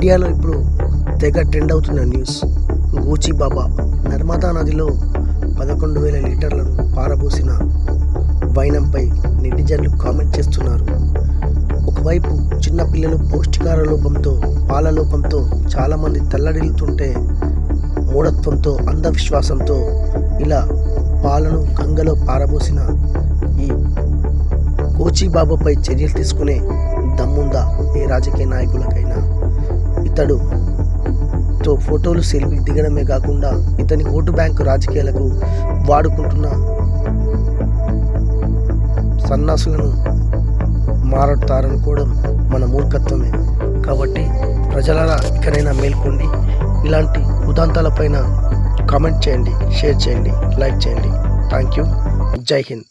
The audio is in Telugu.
ఇండియాలో ఇప్పుడు తెగ ట్రెండ్ అవుతున్న న్యూస్ గూచి బాబా నర్మదా నదిలో 11,000 లీటర్లను పారబోసిన వైనంపై నెటిజన్లు కామెంట్ చేస్తున్నారు. ఒకవైపు చిన్న పిల్లలు పౌష్టికాహార లోపంతో పాల లోపంతో చాలామంది తల్లడిల్లుతుంటే మూఢత్వంతో అంధవిశ్వాసంతో ఇలా పాలను గంగలో పారబోసిన ఈ గూచి బాబాపై చర్యలు తీసుకునే దమ్ముందా ఏ రాజకీయ నాయకులకైనా? ఇతడుతో ఫోటోలు సెల్ఫీ దిగడమే కాకుండా ఇతని ఓటు బ్యాంకు రాజకీయాలకు వాడుకుంటున్న సన్నాసులను మారతారనుకోవడం మన మూర్ఖత్వమే. కాబట్టి ప్రజలారా ఇకనైనా మేల్కోండి. ఇలాంటి ఉదాంతాలపైన కామెంట్ చేయండి, షేర్ చేయండి, లైక్ చేయండి. Thank you. జై హింద్.